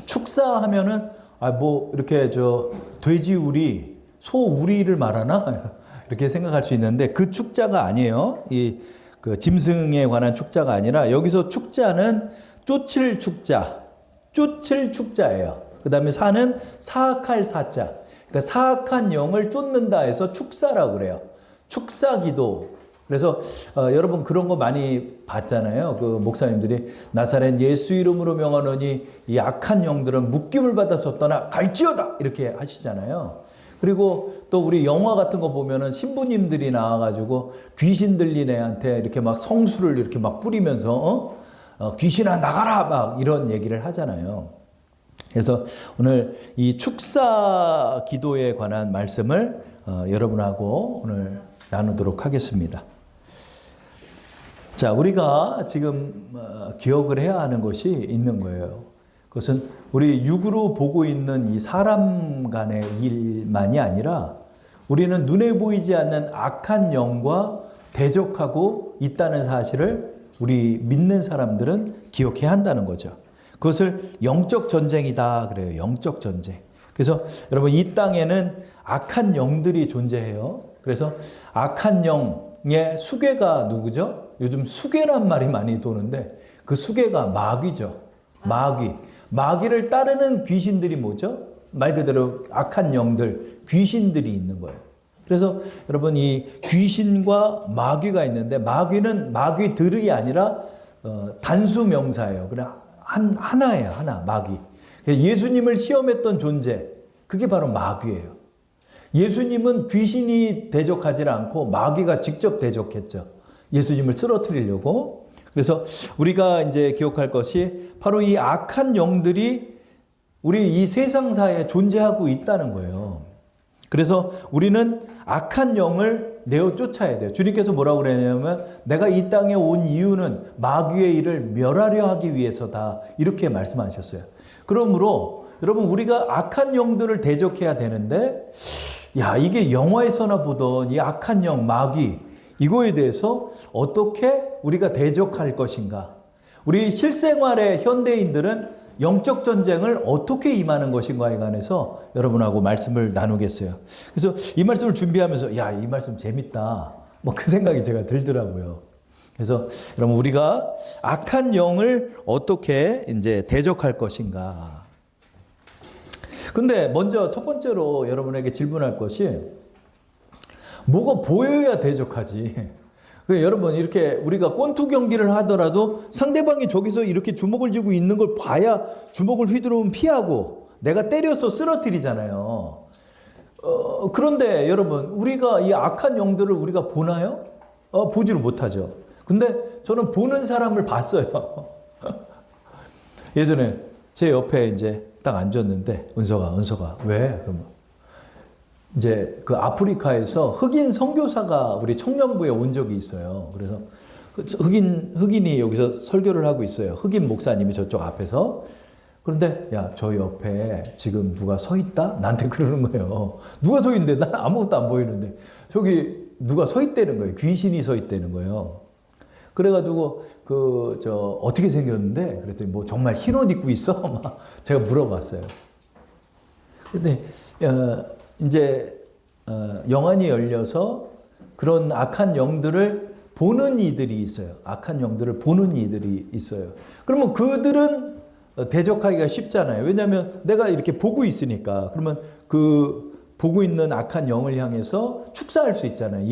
축사하면은 뭐 이렇게 돼지 우리, 소 우리를 말하나 이렇게 생각할 수 있는데 그 축자가 아니에요. 그 짐승에 관한 축자가 아니라 여기서 축자는 쫓을 축자, 쫓을 축자예요. 그 다음에 사는 사악할 사자. 그러니까 사악한 영을 쫓는다 해서 축사라고 그래요. 축사기도. 그래서 여러분 그런 거 많이 봤잖아요. 그 목사님들이 나사렛 예수 이름으로 명하노니 이 악한 영들은 묶임을 받아서 떠나 갈지어다 이렇게 하시잖아요. 그리고 또 우리 영화 같은 거 보면은 신부님들이 나와가지고 귀신 들린 애한테 이렇게 막 성수를 이렇게 막 뿌리면서 귀신아 나가라 막 이런 얘기를 하잖아요. 그래서 오늘 이 축사 기도에 관한 말씀을 여러분하고 오늘 나누도록 하겠습니다. 자, 우리가 지금 기억을 해야 하는 것이 있는 거예요. 그것은 우리 육으로 보고 있는 이 사람 간의 일만이 아니라 우리는 눈에 보이지 않는 악한 영과 대적하고 있다는 사실을 우리 믿는 사람들은 기억해야 한다는 거죠. 그것을 영적 전쟁이다 그래요. 영적 전쟁. 그래서 여러분 이 땅에는 악한 영들이 존재해요. 그래서 악한 영의 수괴가 누구죠? 요즘 수괴란 말이 많이 도는데 그 수괴가 마귀죠. 마귀. 마귀를 따르는 귀신들이 뭐죠? 말 그대로 악한 영들, 귀신들이 있는 거예요. 그래서 여러분 이 귀신과 마귀가 있는데 마귀는 마귀들이 아니라 단수 명사예요. 그냥 하나예요. 하나, 마귀. 예수님을 시험했던 존재, 그게 바로 마귀예요. 예수님은 귀신이 대적하지 않고 마귀가 직접 대적했죠. 예수님을 쓰러뜨리려고. 그래서 우리가 이제 기억할 것이 바로 이 악한 영들이 우리 이 세상사에 존재하고 있다는 거예요. 그래서 우리는 악한 영을 내어 쫓아야 돼요. 주님께서 뭐라고 그랬냐면 내가 이 땅에 온 이유는 마귀의 일을 멸하려 하기 위해서다. 이렇게 말씀하셨어요. 그러므로 여러분 우리가 악한 영들을 대적해야 되는데 이게 영화에서나 보던 이 악한 영, 마귀 이거에 대해서 어떻게 우리가 대적할 것인가? 우리 실생활의 현대인들은 영적 전쟁을 어떻게 임하는 것인가에 관해서 여러분하고 말씀을 나누겠어요. 그래서 이 말씀을 준비하면서 이 말씀 재밌다. 뭐 그 생각이 제가 들더라고요. 그래서 여러분 우리가 악한 영을 어떻게 이제 대적할 것인가? 근데 먼저 첫 번째로 여러분에게 질문할 것이 뭐가 보여야 대적하지. 여러분 이렇게 우리가 권투 경기를 하더라도 상대방이 저기서 이렇게 주먹을 쥐고 있는 걸 봐야 주먹을 휘두르면 피하고 내가 때려서 쓰러뜨리잖아요. 그런데 여러분 우리가 이 악한 영들을 우리가 보나요? 보지를 못하죠. 근데 저는 보는 사람을 봤어요. 예전에 제 옆에 이제 딱 앉았는데 은서가 왜? 그러면 이제 그 아프리카에서 흑인 선교사가 우리 청년부에 온 적이 있어요. 그래서 흑인이 여기서 설교를 하고 있어요. 흑인 목사님이 저쪽 앞에서. 그런데 저 옆에 지금 누가 서 있다? 나한테 그러는 거예요. 누가 서 있는데 난 아무것도 안 보이는데 저기 누가 서 있다는 거예요. 귀신이 서 있다는 거예요. 그래가지고 어떻게 생겼는데 그랬더니 뭐 정말 흰 옷 입고 있어? 막 제가 물어봤어요. 근데 이제 영안이 열려서 그런 악한 영들을 보는 이들이 있어요. 악한 영들을 보는 이들이 있어요. 그러면 그들은 대적하기가 쉽잖아요. 왜냐하면 내가 이렇게 보고 있으니까. 그러면 그 보고 있는 악한 영을 향해서 축사할 수 있잖아요.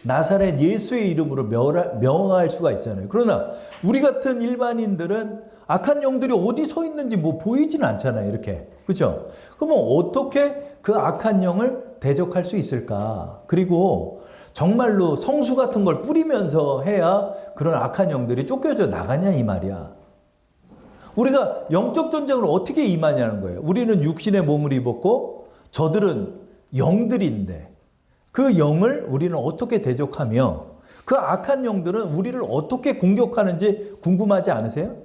나사렛 예수의 이름으로 명할 수가 있잖아요. 그러나 우리 같은 일반인들은 악한 영들이 어디 서 있는지 뭐 보이지는 않잖아요. 이렇게. 그렇죠? 그러면 어떻게 그 악한 영을 대적할 수 있을까? 그리고 정말로 성수 같은 걸 뿌리면서 해야 그런 악한 영들이 쫓겨져 나가냐 이 말이야. 우리가 영적 전쟁을 어떻게 임하냐는 거예요. 우리는 육신의 몸을 입었고 저들은 영들인데 그 영을 우리는 어떻게 대적하며 그 악한 영들은 우리를 어떻게 공격하는지 궁금하지 않으세요?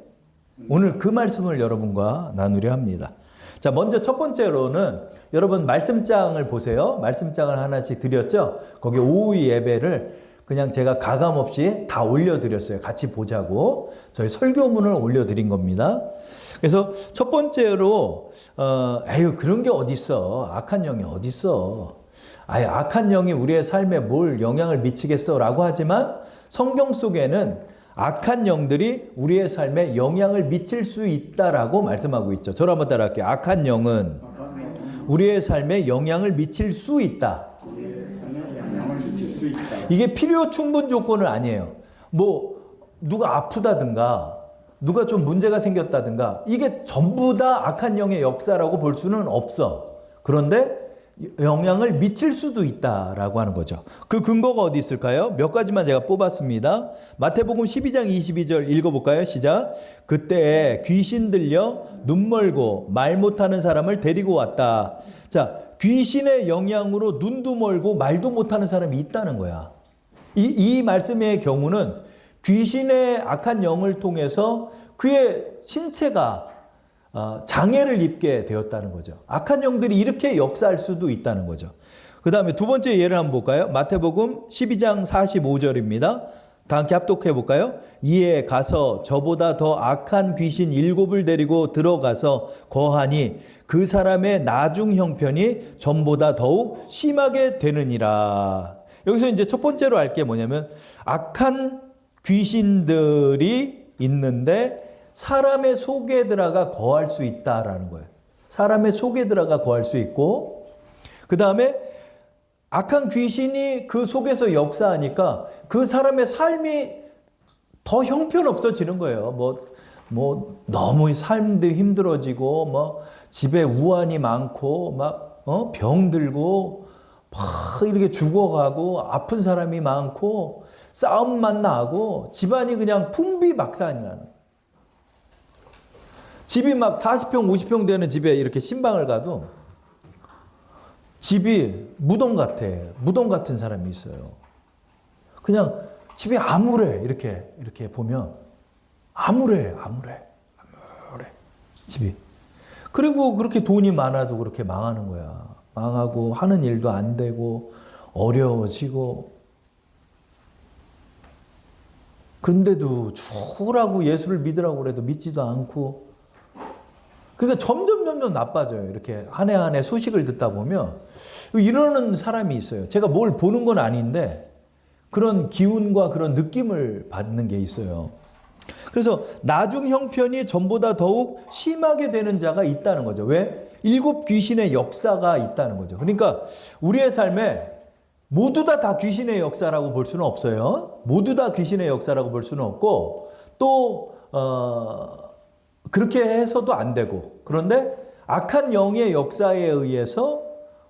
오늘 그 말씀을 여러분과 나누려 합니다. 자, 먼저 첫 번째로는 여러분 말씀장을 보세요. 말씀장을 하나씩 드렸죠? 거기 오후 예배를 그냥 제가 가감없이 다 올려드렸어요. 같이 보자고. 저희 설교문을 올려드린 겁니다. 그래서 첫 번째로 에휴 그런 게 어딨어. 악한 영이 어딨어. 아예 악한 영이 우리의 삶에 뭘 영향을 미치겠어라고 하지만 성경 속에는 악한 영들이 우리의 삶에 영향을 미칠 수 있다라고 말씀하고 있죠. 저를 한번 따라할게요. 악한 영은 우리의 삶에 영향을 미칠 수 있다. 이게 필요 충분 조건은 아니에요. 뭐 누가 아프다든가 누가 좀 문제가 생겼다든가 이게 전부 다 악한 영의 역사라고 볼 수는 없어. 그런데 영향을 미칠 수도 있다라고 하는 거죠. 그 근거가 어디 있을까요? 몇 가지만 제가 뽑았습니다. 마태복음 12장 22절 읽어볼까요? 시작. 그때 귀신 들려 눈 멀고 말 못하는 사람을 데리고 왔다. 자, 귀신의 영향으로 눈도 멀고 말도 못하는 사람이 있다는 거야. 이 말씀의 경우는 귀신의 악한 영을 통해서 그의 신체가 장애를 입게 되었다는 거죠. 악한 영들이 이렇게 역사할 수도 있다는 거죠. 그 다음에 두 번째 예를 한번 볼까요? 마태복음 12장 45절입니다. 다 함께 합독해 볼까요? 이에 가서 저보다 더 악한 귀신 7을 데리고 들어가서 거하니 그 사람의 나중 형편이 전보다 더욱 심하게 되느니라. 여기서 이제 첫 번째로 알 게 뭐냐면 악한 귀신들이 있는데 사람의 속에 들어가 거할 수 있다라는 거예요. 사람의 속에 들어가 거할 수 있고, 그 다음에 악한 귀신이 그 속에서 역사하니까 그 사람의 삶이 더 형편없어지는 거예요. 뭐 너무 삶도 힘들어지고, 뭐 집에 우환이 많고, 막 병들고, 막 이렇게 죽어가고, 아픈 사람이 많고, 싸움만 나고, 집안이 그냥 풍비박산이 나는 거예요. 집이 막 40평, 50평 되는 집에 이렇게 신방을 가도 집이 무덤 같아. 무덤 같은 사람이 있어요. 그냥 집이 암울해. 이렇게 보면 암울해. 집이. 그리고 그렇게 돈이 많아도 그렇게 망하는 거야. 망하고 하는 일도 안 되고 어려워지고. 그런데도 죽으라고 예수를 믿으라고 그래도 믿지도 않고. 그러니까 점점 나빠져요. 이렇게 한 해 한 해 소식을 듣다 보면 이러는 사람이 있어요. 제가 뭘 보는 건 아닌데 그런 기운과 그런 느낌을 받는 게 있어요. 그래서 나중 형편이 전보다 더욱 심하게 되는 자가 있다는 거죠. 왜? 7 귀신의 역사가 있다는 거죠. 그러니까 우리의 삶에 모두 다 귀신의 역사라고 볼 수는 없어요. 모두 다 귀신의 역사라고 볼 수는 없고 또 그렇게 해서도 안 되고, 그런데 악한 영의 역사에 의해서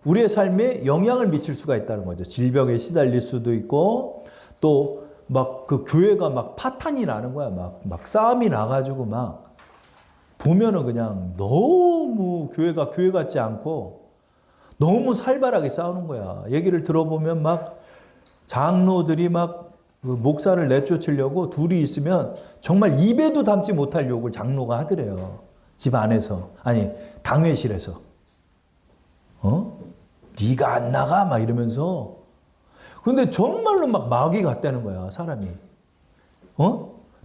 우리의 삶에 영향을 미칠 수가 있다는 거죠. 질병에 시달릴 수도 있고, 또 막 그 교회가 막 파탄이 나는 거야. 막 싸움이 나가지고 막 보면은 그냥 너무 교회가 교회 같지 않고 너무 살벌하게 싸우는 거야. 얘기를 들어보면 막 장로들이 막 그 목사를 내쫓으려고 둘이 있으면 정말 입에도 담지 못할 욕을 장로가 하더래요. 집 안에서. 아니, 당회실에서. 네가 안 나가? 막 이러면서. 근데 정말로 막 마귀 같다는 거야, 사람이.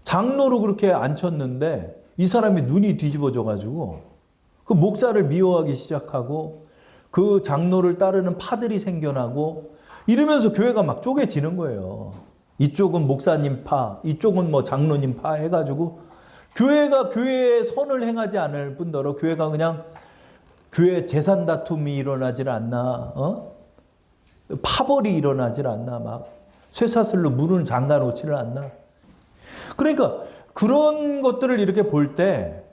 장로로 그렇게 앉혔는데 이 사람이 눈이 뒤집어져가지고 그 목사를 미워하기 시작하고 그 장로를 따르는 파들이 생겨나고 이러면서 교회가 막 쪼개지는 거예요. 이쪽은 목사님 파, 이쪽은 뭐 장로님 파 해가지고 교회가 교회의 선을 행하지 않을 뿐더러 교회가 그냥 교회 재산 다툼이 일어나질 않나, 파벌이 일어나질 않나, 막 쇠사슬로 문을 잠가 놓지를 않나. 그러니까 그런 것들을 이렇게 볼 때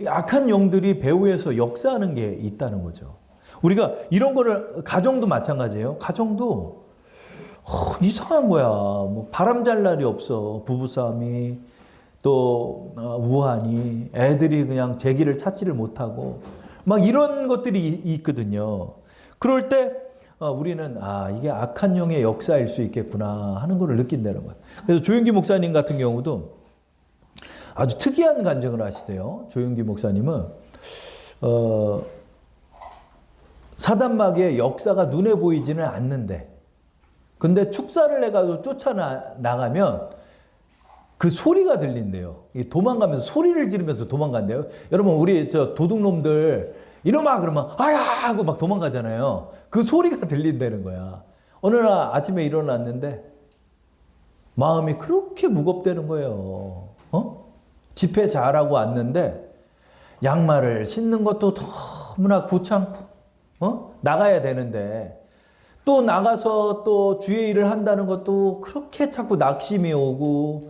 악한 영들이 배후에서 역사하는 게 있다는 거죠. 우리가 이런 거를 가정도 마찬가지예요. 가정도 이상한 거야. 뭐 바람 잘 날이 없어. 부부싸움이 또 우환이 애들이 그냥 제 길을 찾지를 못하고 막 이런 것들이 있거든요. 그럴 때 우리는 이게 악한 영의 역사일 수 있겠구나 하는 걸 느낀다는 거예요. 그래서 조용기 목사님 같은 경우도 아주 특이한 간증을 하시대요. 조용기 목사님은 사단마귀의 역사가 눈에 보이지는 않는데 근데 축사를 해가지고 쫓아나가면 그 소리가 들린대요. 도망가면서 소리를 지르면서 도망간대요. 여러분 우리 저 도둑놈들 이놈아 그러면 아야 하고 막 도망가잖아요. 그 소리가 들린다는 거야. 어느 날 아침에 일어났는데 마음이 그렇게 무겁다는 거예요. 집회 잘하고 왔는데 양말을 신는 것도 너무나 귀찮고 나가야 되는데 또 나가서 또 주의 일을 한다는 것도 그렇게 자꾸 낙심이 오고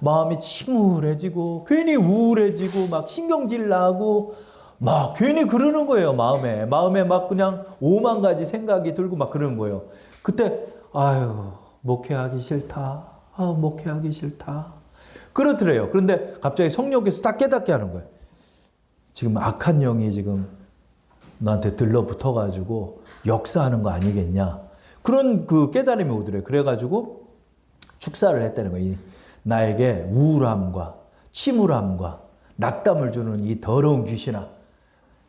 마음이 침울해지고 괜히 우울해지고 막 신경질 나고 막 괜히 그러는 거예요. 마음에 막 그냥 오만 가지 생각이 들고 막 그러는 거예요. 그때 아유 목회하기 싫다. 목회하기 싫다. 그렇더래요. 그런데 갑자기 성령께서 딱 깨닫게 하는 거예요. 지금 악한 영이 지금 너한테 들러붙어가지고 역사하는 거 아니겠냐. 그런 그 깨달음이 오더래요. 그래가지고 축사를 했다는 거예요. 나에게 우울함과 침울함과 낙담을 주는 이 더러운 귀신아.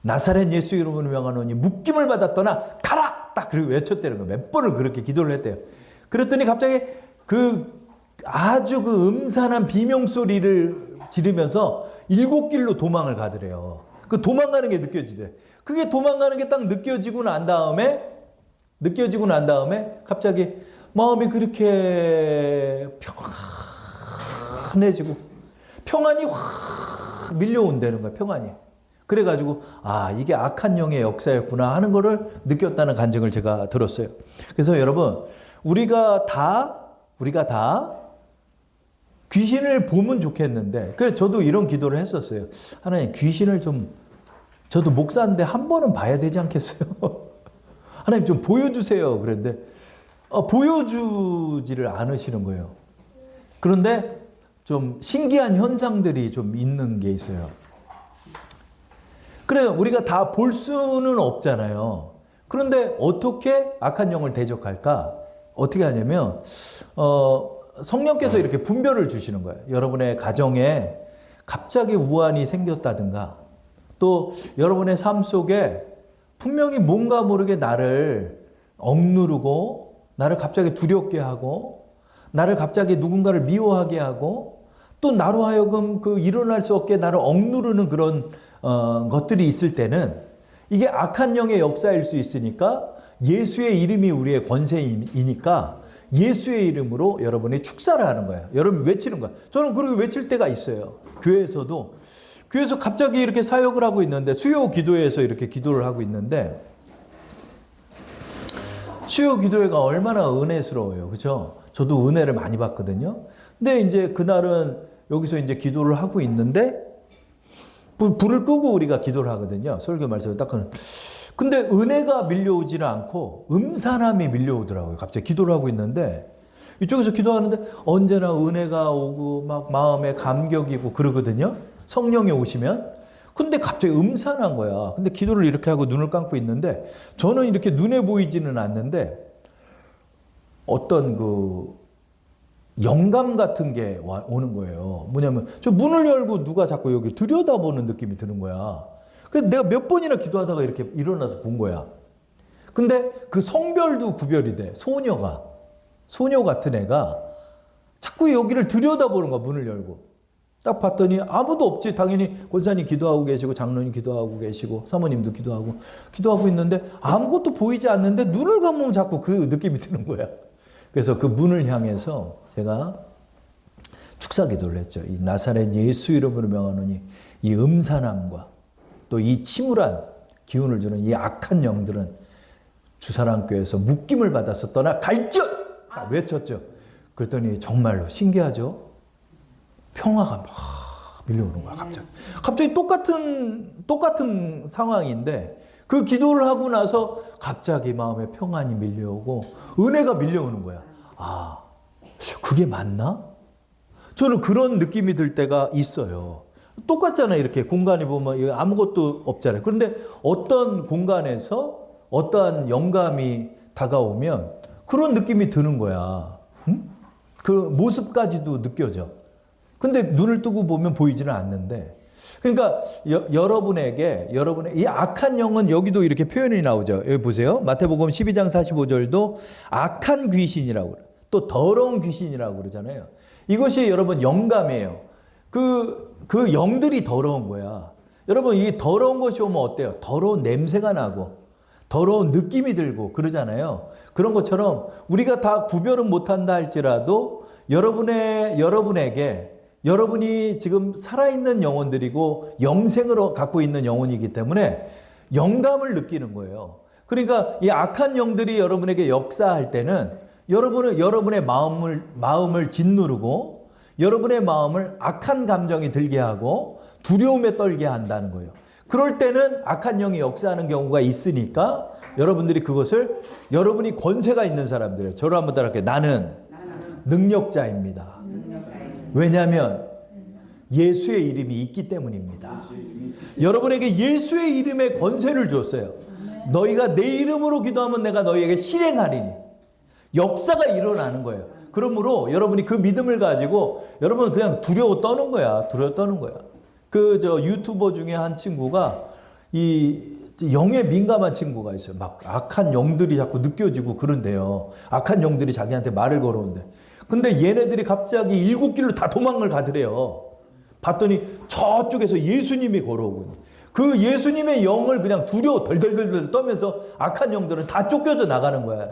나사렛 예수 이름으로 명하노니 묶임을 받았더나 가라! 딱 그리고 외쳤다는 거예요. 몇 번을 그렇게 기도를 했대요. 그랬더니 갑자기 아주 그 음산한 비명소리를 지르면서 7길로 도망을 가더래요. 그 도망가는 게 느껴지더래. 그게 도망가는 게 딱 느껴지고 난 다음에 갑자기 마음이 그렇게 평안해지고 평안이 확 밀려온다는 거야. 평안이. 그래가지고 이게 악한 영의 역사였구나 하는 거를 느꼈다는 간증을 제가 들었어요. 그래서 여러분 우리가 다 귀신을 보면 좋겠는데 그래서 저도 이런 기도를 했었어요. 하나님 귀신을 좀 저도 목사인데 한 번은 봐야 되지 않겠어요? 하나님 좀 보여주세요. 그랬는데 보여주지를 않으시는 거예요. 그런데 좀 신기한 현상들이 좀 있는 게 있어요. 그래요. 우리가 다 볼 수는 없잖아요. 그런데 어떻게 악한 영을 대적할까? 어떻게 하냐면 성령께서 이렇게 분별을 주시는 거예요. 여러분의 가정에 갑자기 우환이 생겼다든가 또 여러분의 삶 속에 분명히 뭔가 모르게 나를 억누르고 나를 갑자기 두렵게 하고 나를 갑자기 누군가를 미워하게 하고 또 나로 하여금 일어날 수 없게 나를 억누르는 그런 것들이 있을 때는 이게 악한 영의 역사일 수 있으니까 예수의 이름이 우리의 권세이니까 예수의 이름으로 여러분이 축사를 하는 거예요. 여러분 외치는 거예요. 저는 그렇게 외칠 때가 있어요. 교회에서 갑자기 이렇게 사역을 하고 있는데 수요 기도회에서 이렇게 기도를 하고 있는데 수요 기도회가 얼마나 은혜스러워요. 그렇죠? 저도 은혜를 많이 받거든요. 근데 이제 그날은 여기서 이제 기도를 하고 있는데 불을 끄고 우리가 기도를 하거든요. 설교 말씀을 딱 하는. 근데 은혜가 밀려오지는 않고 음산함이 밀려오더라고요. 갑자기 기도를 하고 있는데 이쪽에서 기도하는데 언제나 은혜가 오고 막 마음에 감격이고 그러거든요. 성령이 오시면. 근데 갑자기 음산한 거야. 근데 기도를 이렇게 하고 눈을 감고 있는데 저는 이렇게 눈에 보이지는 않는데 어떤 영감 같은 게 오는 거예요. 뭐냐면 저 문을 열고 누가 자꾸 여기 들여다보는 느낌이 드는 거야. 그래서 내가 몇 번이나 기도하다가 이렇게 일어나서 본 거야. 근데 그 성별도 구별이 돼. 소녀 같은 애가 자꾸 여기를 들여다보는 거야. 문을 열고. 딱 봤더니 아무도 없지. 당연히 권사님 기도하고 계시고 장로님 기도하고 계시고 사모님도 기도하고 있는데 아무것도 보이지 않는데 눈을 감으면 자꾸 그 느낌이 드는 거야. 그래서 그 문을 향해서 제가 축사 기도를 했죠. 이 나사렛 예수 이름으로 명하노니 이 음산함과 또 이 침울한 기운을 주는 이 악한 영들은 주사랑교회에서 묶임을 받아서 떠나 갈지어다 외쳤죠. 그랬더니 정말로 신기하죠. 평화가 막 밀려오는 거야. 갑자기 똑같은 상황인데 그 기도를 하고 나서 갑자기 마음에 평안이 밀려오고 은혜가 밀려오는 거야. 그게 맞나? 저는 그런 느낌이 들 때가 있어요. 똑같잖아요. 이렇게 공간이 보면 아무것도 없잖아요. 그런데 어떤 공간에서 어떠한 영감이 다가오면 그런 느낌이 드는 거야. 응? 그 모습까지도 느껴져. 근데 눈을 뜨고 보면 보이지는 않는데. 그러니까 여러분의 이 악한 영은 여기도 이렇게 표현이 나오죠. 여기 보세요. 마태복음 12장 45절도 악한 귀신이라고 그래요. 또 더러운 귀신이라고 그러잖아요. 이것이 여러분 영감이에요. 그 영들이 더러운 거야. 여러분 이 더러운 것이 오면 어때요? 더러운 냄새가 나고 더러운 느낌이 들고 그러잖아요. 그런 것처럼 우리가 다 구별은 못한다 할지라도 여러분에게 여러분이 지금 살아있는 영혼들이고 영생으로 갖고 있는 영혼이기 때문에 영감을 느끼는 거예요. 그러니까 이 악한 영들이 여러분에게 역사할 때는 여러분의 마음을 짓누르고 여러분의 마음을 악한 감정이 들게 하고 두려움에 떨게 한다는 거예요. 그럴 때는 악한 영이 역사하는 경우가 있으니까 여러분들이 그것을 여러분이 권세가 있는 사람들이에요. 저를 한번 따라할게요. 나는 능력자입니다. 왜냐하면 예수의 이름이 있기 때문입니다. 여러분에게 예수의 이름의 권세를 줬어요. 너희가 내 이름으로 기도하면 내가 너희에게 실행하리니. 역사가 일어나는 거예요. 그러므로 여러분이 그 믿음을 가지고 여러분 그냥 두려워 떠는 거야. 두려워 떠는 거야. 유튜버 중에 한 친구가 이 영에 민감한 친구가 있어요. 막 악한 영들이 자꾸 느껴지고 그런데요. 악한 영들이 자기한테 말을 걸어오는데. 근데 얘네들이 갑자기 7길로 다 도망을 가더래요. 봤더니 저쪽에서 예수님이 걸어오고 그 예수님의 영을 그냥 두려워 덜덜덜 떠면서 악한 영들은 다 쫓겨져 나가는 거야.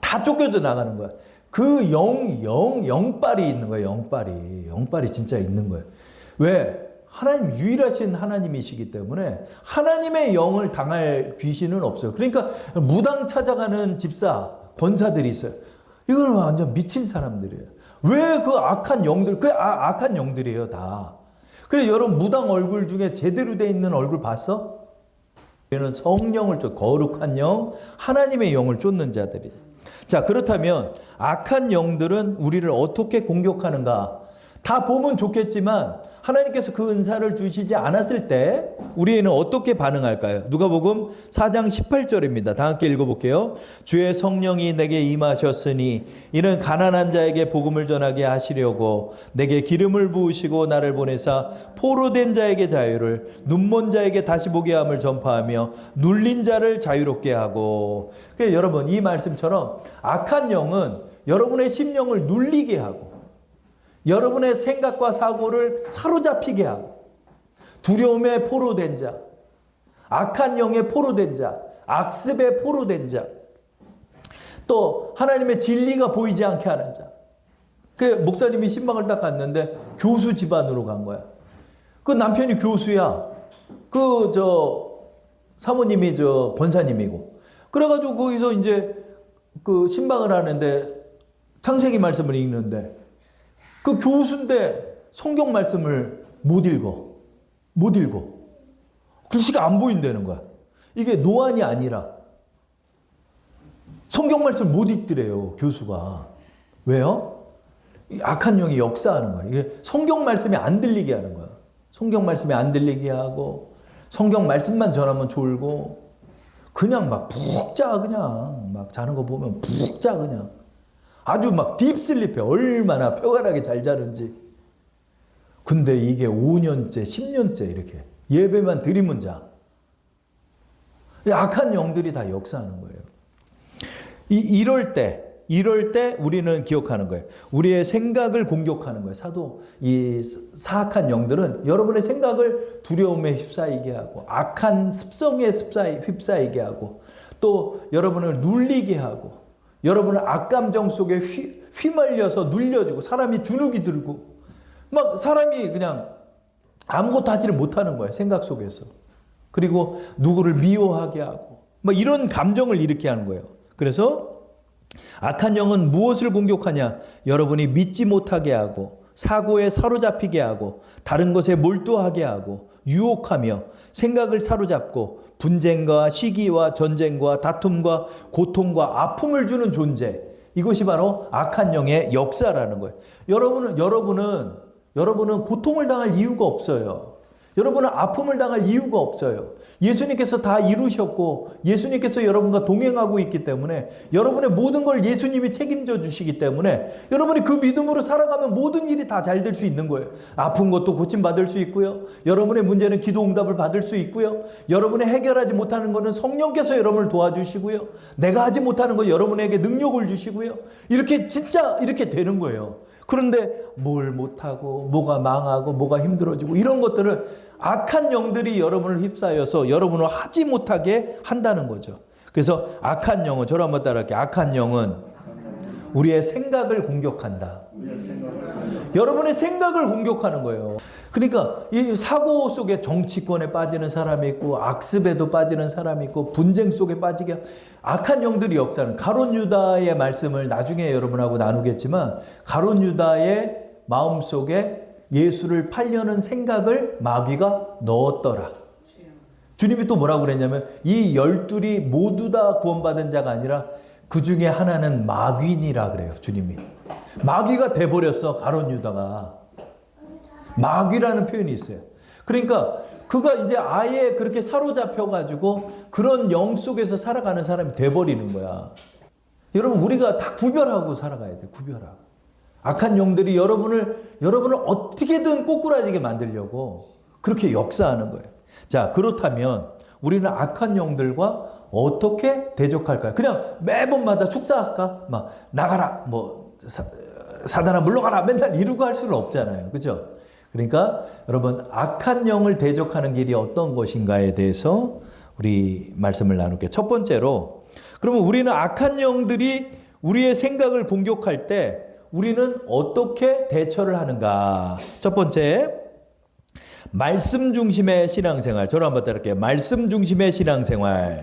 다 쫓겨져 나가는 거야. 그 영빨이 있는 거예요. 영빨이 진짜 있는 거예요. 왜? 하나님 유일하신 하나님이시기 때문에 하나님의 영을 당할 귀신은 없어요. 그러니까 무당 찾아가는 집사, 권사들이 있어요. 이건 완전 미친 사람들이에요. 왜 그 악한 영들, 악한 영들이에요, 다. 그래, 여러분 무당 얼굴 중에 제대로 돼 있는 얼굴 봤어? 얘는 성령을 거룩한 영, 하나님의 영을 쫓는 자들이. 자, 그렇다면 악한 영들은 우리를 어떻게 공격하는가? 다 보면 좋겠지만 하나님께서 그 은사를 주시지 않았을 때 우리는 어떻게 반응할까요? 누가복음 4장 18절입니다. 다 함께 읽어볼게요. 주의 성령이 내게 임하셨으니 이는 가난한 자에게 복음을 전하게 하시려고 내게 기름을 부으시고 나를 보내사 포로된 자에게 자유를 눈먼 자에게 다시 보게 함을 전파하며 눌린 자를 자유롭게 하고. 그러니까 여러분 이 말씀처럼 악한 영은 여러분의 심령을 눌리게 하고 여러분의 생각과 사고를 사로잡히게 하고 두려움에 포로된 자, 악한 영에 포로된 자, 악습에 포로된 자, 또 하나님의 진리가 보이지 않게 하는 자. 그 목사님이 신방을 딱 갔는데 교수 집안으로 간 거야. 그 남편이 교수야. 사모님이 권사님이고. 그래가지고 거기서 이제 그 신방을 하는데 창세기 말씀을 읽는데 그 교수인데 성경 말씀을 못 읽어. 글씨가 안 보인다는 거야. 이게 노안이 아니라 성경 말씀을 못 읽더래요, 교수가. 왜요? 악한 영이 역사하는 거야. 이게 성경 말씀이 안 들리게 하는 거야. 성경 말씀이 안 들리게 하고 성경 말씀만 전하면 졸고 그냥 막 푹 자. 그냥 막 자는 거 보면 푹 자. 그냥 아주 막 딥슬립해. 얼마나 평안하게 잘 자는지. 근데 이게 5년째 10년째 이렇게 예배만 드리면 자. 악한 영들이 다 역사하는 거예요. 이럴 때 우리는 기억하는 거예요. 우리의 생각을 공격하는 거예요. 이 사악한 영들은 여러분의 생각을 두려움에 휩싸이게 하고 악한 습성에 휩싸이게 하고 또 여러분을 눌리게 하고 여러분은 악감정 속에 휘말려서 눌려지고 사람이 주눅이 들고 막 사람이 그냥 아무것도 하지를 못하는 거예요. 생각 속에서. 그리고 누구를 미워하게 하고 막 이런 감정을 일으키게 하는 거예요. 그래서 악한 영은 무엇을 공격하냐? 여러분이 믿지 못하게 하고 사고에 사로잡히게 하고 다른 것에 몰두하게 하고 유혹하며 생각을 사로잡고 분쟁과 시기와 전쟁과 다툼과 고통과 아픔을 주는 존재. 이것이 바로 악한 영의 역사라는 거예요. 여러분은 고통을 당할 이유가 없어요. 여러분은 아픔을 당할 이유가 없어요. 예수님께서 다 이루셨고 예수님께서 여러분과 동행하고 있기 때문에 여러분의 모든 걸 예수님이 책임져 주시기 때문에 여러분이 그 믿음으로 살아가면 모든 일이 다 잘 될 수 있는 거예요. 아픈 것도 고침받을 수 있고요. 여러분의 문제는 기도 응답을 받을 수 있고요. 여러분이 해결하지 못하는 것은 성령께서 여러분을 도와주시고요. 내가 하지 못하는 것 여러분에게 능력을 주시고요. 이렇게 진짜 이렇게 되는 거예요. 그런데 뭘 못하고 뭐가 망하고 뭐가 힘들어지고 이런 것들을 악한 영들이 여러분을 휩싸여서 여러분을 하지 못하게 한다는 거죠. 그래서 악한 영은, 저를 한번 따라할게요. 악한 영은 우리의 생각을 공격한다. 여러분의 생각을 공격하는 거예요. 그러니까 이 사고 속에 정치권에 빠지는 사람이 있고 악습에도 빠지는 사람이 있고 분쟁 속에 빠지게 악한 영들이 역사는, 가룟 유다의 말씀을 나중에 여러분하고 나누겠지만 가룟 유다의 마음속에 예수를 팔려는 생각을 마귀가 넣었더라. 주님이 또 뭐라고 그랬냐면 이 12이 모두 다 구원받은 자가 아니라 그 중에 하나는 마귀니라 그래요. 주님이. 마귀가 돼버렸어. 가룟 유다가. 마귀라는 표현이 있어요. 그러니까 그가 이제 아예 그렇게 사로잡혀가지고 그런 영 속에서 살아가는 사람이 돼버리는 거야. 여러분, 우리가 다 구별하고 살아가야 돼. 구별하고. 악한 영들이 여러분을 어떻게든 꼬꾸라지게 만들려고 그렇게 역사하는 거예요. 자, 그렇다면 우리는 악한 영들과 어떻게 대적할까요? 그냥 매번마다 축사할까? 막 나가라, 뭐 사단아 물러가라, 맨날 이러고 할 수는 없잖아요. 그죠? 그러니까 여러분, 악한 영을 대적하는 길이 어떤 것인가에 대해서 우리 말씀을 나눌게요. 첫 번째로, 그러면 우리는 악한 영들이 우리의 생각을 공격할 때 우리는 어떻게 대처를 하는가? 첫 번째, 말씀 중심의 신앙생활. 저를 한번 따라할게요. 말씀 중심의 신앙생활.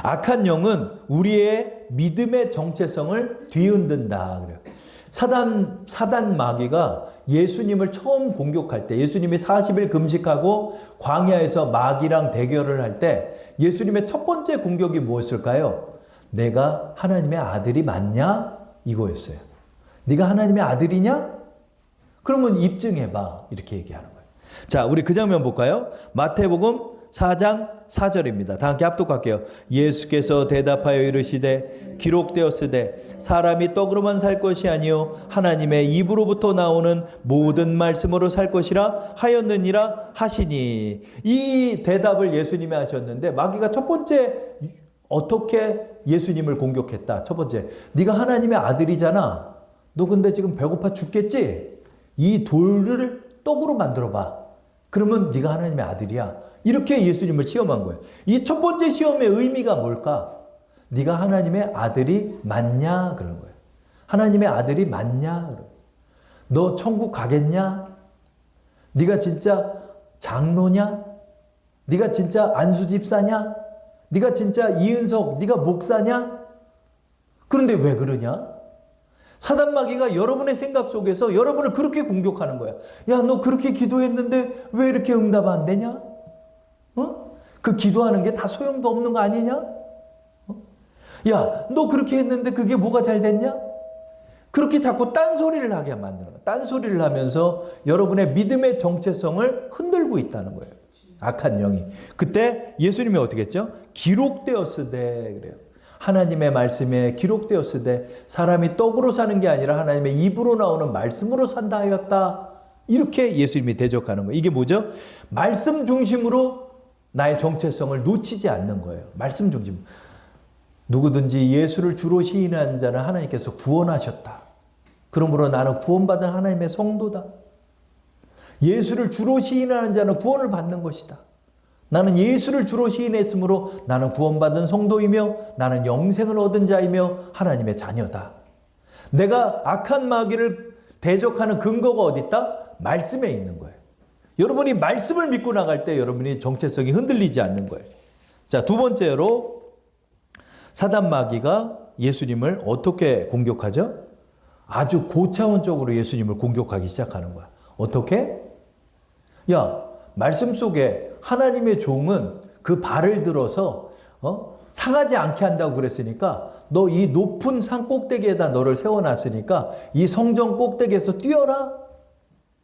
악한 영은 우리의 믿음의 정체성을 뒤흔든다. 그래요. 사단 마귀가 예수님을 처음 공격할 때, 예수님이 40일 금식하고 광야에서 마귀랑 대결을 할 때 예수님의 첫 번째 공격이 무엇일까요? 내가 하나님의 아들이 맞냐? 이거였어요. 네가 하나님의 아들이냐? 그러면 입증해봐. 이렇게 얘기하는 거예요. 자, 우리 그 장면 볼까요? 마태복음 4장 4절입니다. 다 함께 합독할게요. 예수께서 대답하여 이르시되 기록되었으되 사람이 떡으로만 살 것이 아니요 하나님의 입으로부터 나오는 모든 말씀으로 살 것이라 하였느니라 하시니. 이 대답을 예수님이 하셨는데 마귀가 첫 번째 어떻게 예수님을 공격했다. 첫 번째, 네가 하나님의 아들이잖아. 너 근데 지금 배고파 죽겠지? 이 돌을 떡으로 만들어봐. 그러면 네가 하나님의 아들이야. 이렇게 예수님을 시험한 거예요. 이 첫 번째 시험의 의미가 뭘까? 네가 하나님의 아들이 맞냐? 그런 거예요. 하나님의 아들이 맞냐? 너 천국 가겠냐? 네가 진짜 장로냐? 네가 진짜 안수집사냐? 네가 진짜 이은석, 네가 목사냐? 그런데 왜 그러냐? 사단 마귀가 여러분의 생각 속에서 여러분을 그렇게 공격하는 거야. 야, 너 그렇게 기도했는데 왜 이렇게 응답 안 되냐? 그 기도하는 게 다 소용도 없는 거 아니냐? 야, 너 그렇게 했는데 그게 뭐가 잘 됐냐? 그렇게 자꾸 딴소리를 하게 만드는 거야. 딴소리를 하면서 여러분의 믿음의 정체성을 흔들고 있다는 거예요. 악한 영이. 그때 예수님이 어떻게 했죠? 기록되었으되 그래요. 하나님의 말씀에 기록되었으되 사람이 떡으로 사는 게 아니라 하나님의 입으로 나오는 말씀으로 산다 하였다. 이렇게 예수님이 대적하는 거예요. 이게 뭐죠? 말씀 중심으로 나의 정체성을 놓치지 않는 거예요. 말씀 중심. 누구든지 예수를 주로 시인하는 자는 하나님께서 구원하셨다. 그러므로 나는 구원받은 하나님의 성도다. 예수를 주로 시인하는 자는 구원을 받는 것이다. 나는 예수를 주로 시인했으므로 나는 구원받은 성도이며 나는 영생을 얻은 자이며 하나님의 자녀다. 내가 악한 마귀를 대적하는 근거가 어디 있다? 말씀에 있는 거예요. 여러분이 말씀을 믿고 나갈 때 여러분이 정체성이 흔들리지 않는 거예요. 자, 두 번째로 사단 마귀가 예수님을 어떻게 공격하죠? 아주 고차원적으로 예수님을 공격하기 시작하는 거야. 어떻게? 야, 말씀 속에 하나님의 종은 그 발을 들어서 상하지 않게 한다고 그랬으니까 너 이 높은 산 꼭대기에다 너를 세워놨으니까 이 성전 꼭대기에서 뛰어라.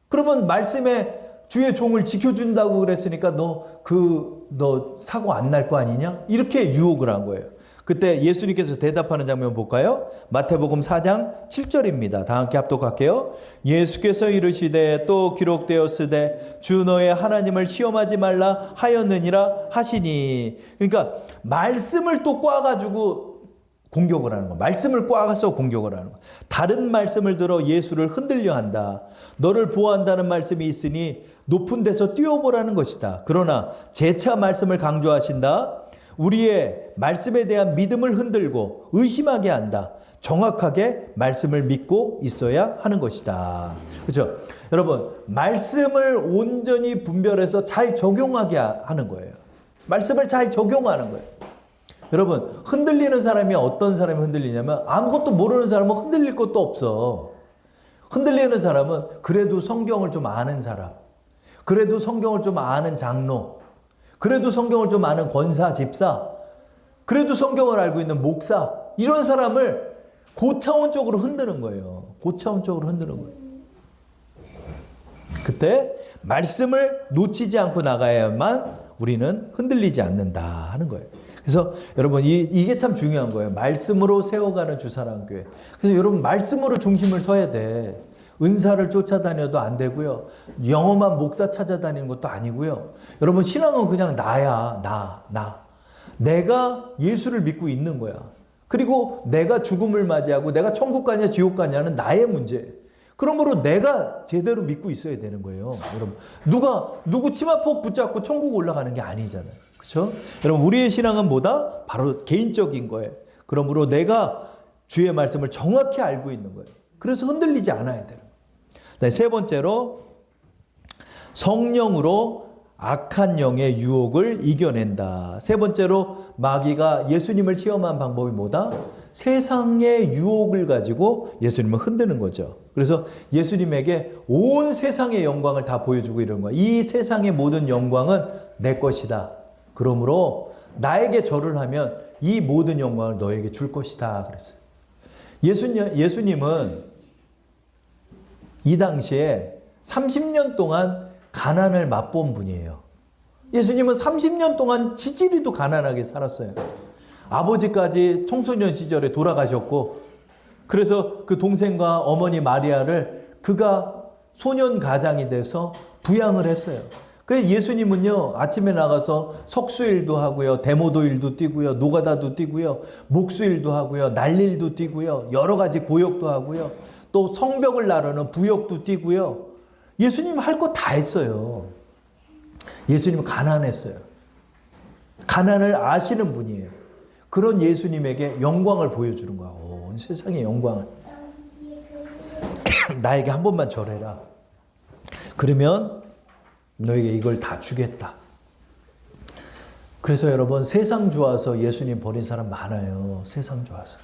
그러면 말씀에 주의 종을 지켜준다고 그랬으니까 너 사고 안 날 거 아니냐? 이렇게 유혹을 한 거예요. 그때 예수님께서 대답하는 장면 볼까요? 마태복음 4장 7절입니다. 다 함께 합독할게요. 예수께서 이르시되 또 기록되었으되 주 너의 하나님을 시험하지 말라 하였느니라 하시니. 그러니까 말씀을 또 꽈가지고 공격을 하는 거. 말씀을 꽈서 공격을 하는 거. 다른 말씀을 들어 예수를 흔들려 한다. 너를 보호한다는 말씀이 있으니 높은 데서 뛰어보라는 것이다. 그러나 재차 말씀을 강조하신다. 우리의 말씀에 대한 믿음을 흔들고 의심하게 한다. 정확하게 말씀을 믿고 있어야 하는 것이다. 그렇죠? 여러분, 말씀을 온전히 분별해서 잘 적용하게 하는 거예요. 말씀을 잘 적용하는 거예요. 여러분, 흔들리는 사람이 어떤 사람이 흔들리냐면 아무것도 모르는 사람은 흔들릴 것도 없어. 흔들리는 사람은 그래도 성경을 좀 아는 사람, 그래도 성경을 좀 아는 장로, 그래도 성경을 좀 아는 권사, 집사, 그래도 성경을 알고 있는 목사, 이런 사람을 고차원적으로 흔드는 거예요. 고차원적으로 흔드는 거예요. 그때 말씀을 놓치지 않고 나가야만 우리는 흔들리지 않는다 하는 거예요. 그래서 여러분 이게 참 중요한 거예요. 말씀으로 세워가는 주사랑교회. 그래서 여러분 말씀으로 중심을 서야 돼. 은사를 쫓아다녀도 안 되고요. 영험한 목사 찾아다니는 것도 아니고요. 여러분 신앙은 그냥 나야. 나. 내가 예수를 믿고 있는 거야. 그리고 내가 죽음을 맞이하고 내가 천국 가냐 지옥 가냐는 나의 문제. 그러므로 내가 제대로 믿고 있어야 되는 거예요. 여러분 누구 치마폭 붙잡고 천국 올라가는 게 아니잖아요. 그렇죠? 여러분 우리의 신앙은 뭐다? 바로 개인적인 거예요. 그러므로 내가 주의 말씀을 정확히 알고 있는 거예요. 그래서 흔들리지 않아야 되는 거예요. 네, 세 번째로 성령으로 악한 영의 유혹을 이겨낸다. 세 번째로 마귀가 예수님을 시험한 방법이 뭐다? 세상의 유혹을 가지고 예수님을 흔드는 거죠. 그래서 예수님에게 온 세상의 영광을 다 보여주고 이런 거야. 이 세상의 모든 영광은 내 것이다. 그러므로 나에게 절을 하면 이 모든 영광을 너에게 줄 것이다. 그랬어요. 예수님은 이 당시에 30년 동안 가난을 맛본 분이에요. 예수님은 30년 동안 지지리도 가난하게 살았어요. 아버지까지 청소년 시절에 돌아가셨고, 그래서 그 동생과 어머니 마리아를 그가 소년 가장이 돼서 부양을 했어요. 그래서 예수님은요, 아침에 나가서 석수일도 하고요, 대모도일도 뛰고요, 노가다도 뛰고요, 목수일도 하고요, 날일도 뛰고요, 여러 가지 고역도 하고요, 또 성벽을 나르는 부역도 뛰고요. 예수님 할 거 다 했어요. 예수님은 가난했어요. 가난을 아시는 분이에요. 그런 예수님에게 영광을 보여주는 거야. 온 세상의 영광을. 나에게 한 번만 절해라. 그러면 너에게 이걸 다 주겠다. 그래서 여러분 세상 좋아서 예수님 버린 사람 많아요. 세상 좋아서.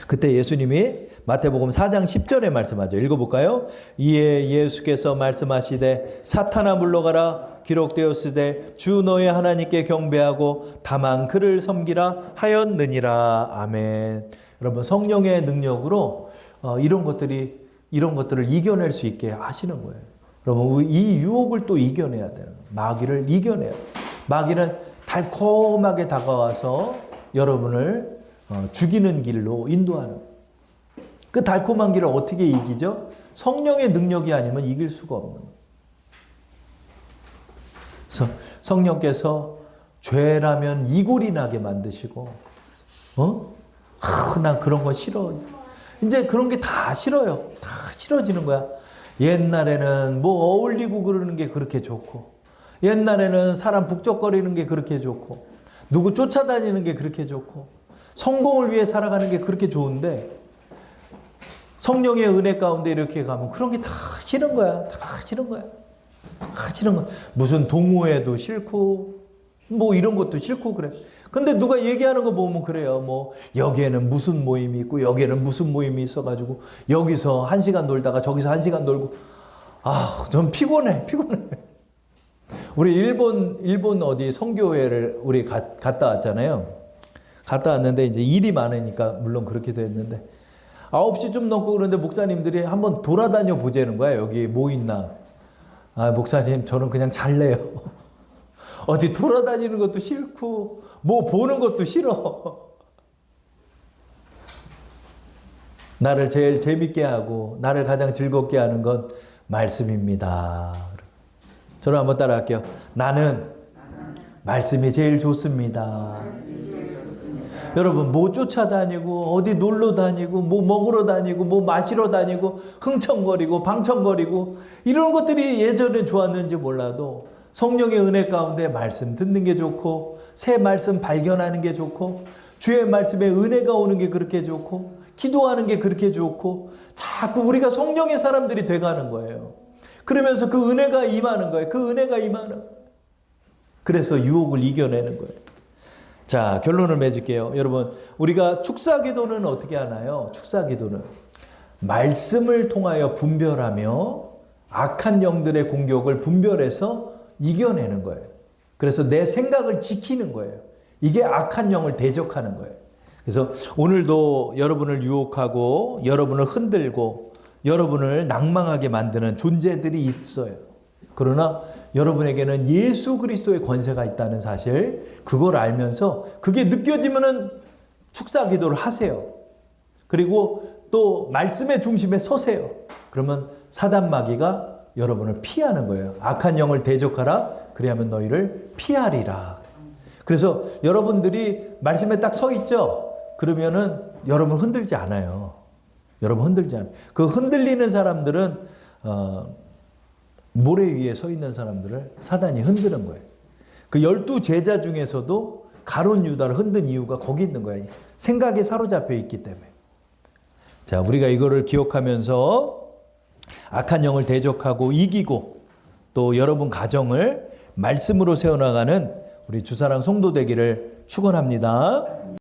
그때 예수님이 마태복음 4장 10절에 말씀하죠. 읽어볼까요? 이에 예수께서 말씀하시되 사탄아 물러가라. 기록되었으되 주 너의 하나님께 경배하고 다만 그를 섬기라 하였느니라. 아멘. 여러분 성령의 능력으로 이런 것들을 이겨낼 수 있게 하시는 거예요. 여러분 이 유혹을 또 이겨내야 돼요. 마귀를 이겨내야 돼요. 마귀는 달콤하게 다가와서 여러분을 죽이는 길로 인도하는 거예요. 그 달콤한 길을 어떻게 이기죠? 성령의 능력이 아니면 이길 수가 없는 거예요. 그래서 성령께서 죄라면 이골이 나게 만드시고, 난 그런 거 싫어. 이제 그런 게 다 싫어요. 다 싫어지는 거야. 옛날에는 뭐 어울리고 그러는 게 그렇게 좋고, 옛날에는 사람 북적거리는 게 그렇게 좋고, 누구 쫓아다니는 게 그렇게 좋고, 성공을 위해 살아가는 게 그렇게 좋은데, 성령의 은혜 가운데 이렇게 가면 그런 게 다 싫은 거야. 다 싫은 거야. 다 싫은 거야. 무슨 동호회도 싫고, 뭐 이런 것도 싫고 그래. 근데 누가 얘기하는 거 보면 그래요. 뭐 여기에는 무슨 모임이 있고 여기에는 무슨 모임이 있어가지고 여기서 1시간 놀다가 저기서 1시간 놀고 전 피곤해. 우리 일본 어디 선교회를 우리 갔다 왔잖아요. 갔다 왔는데 이제 일이 많으니까 물론 그렇게 됐는데 9시 좀 넘고 그러는데 목사님들이 한번 돌아다녀 보자는 거야. 여기 뭐 있나. 목사님 저는 그냥 잘래요. 어디 돌아다니는 것도 싫고 뭐 보는 것도 싫어. 나를 제일 재밌게 하고 나를 가장 즐겁게 하는 건 말씀입니다. 저를 한번 따라할게요. 나는 말씀이 제일 좋습니다. 여러분 뭐 쫓아다니고 어디 놀러 다니고 뭐 먹으러 다니고 뭐 마시러 다니고 흥청거리고 방청거리고 이런 것들이 예전에 좋았는지 몰라도 성령의 은혜 가운데 말씀 듣는 게 좋고 새 말씀 발견하는 게 좋고 주의 말씀에 은혜가 오는 게 그렇게 좋고 기도하는 게 그렇게 좋고 자꾸 우리가 성령의 사람들이 돼가는 거예요. 그러면서 그 은혜가 임하는 거예요. 그 은혜가 임하는 거예요. 그래서 유혹을 이겨내는 거예요. 자, 결론을 맺을게요. 여러분, 우리가 축사기도는 어떻게 하나요? 축사기도는 말씀을 통하여 분별하며 악한 영들의 공격을 분별해서 이겨내는 거예요. 그래서 내 생각을 지키는 거예요. 이게 악한 영을 대적하는 거예요. 그래서 오늘도 여러분을 유혹하고 여러분을 흔들고 여러분을 낭망하게 만드는 존재들이 있어요. 그러나 여러분에게는 예수 그리스도의 권세가 있다는 사실, 그걸 알면서 그게 느껴지면은 축사 기도를 하세요. 그리고 또 말씀의 중심에 서세요. 그러면 사단 마귀가 여러분을 피하는 거예요. 악한 영을 대적하라. 그리하면 너희를 피하리라. 그래서 여러분들이 말씀에 딱 서 있죠. 그러면은 여러분 흔들지 않아요. 여러분 흔들지 않아요. 그 흔들리는 사람들은 모래 위에 서 있는 사람들을 사단이 흔드는 거예요. 그 12 제자 중에서도 가룟 유다를 흔든 이유가 거기 있는 거예요. 생각에 사로잡혀 있기 때문에. 자, 우리가 이거를 기억하면서 악한 영을 대적하고 이기고 또 여러분 가정을 말씀으로 세워나가는 우리 주사랑 성도 되기를 축원합니다.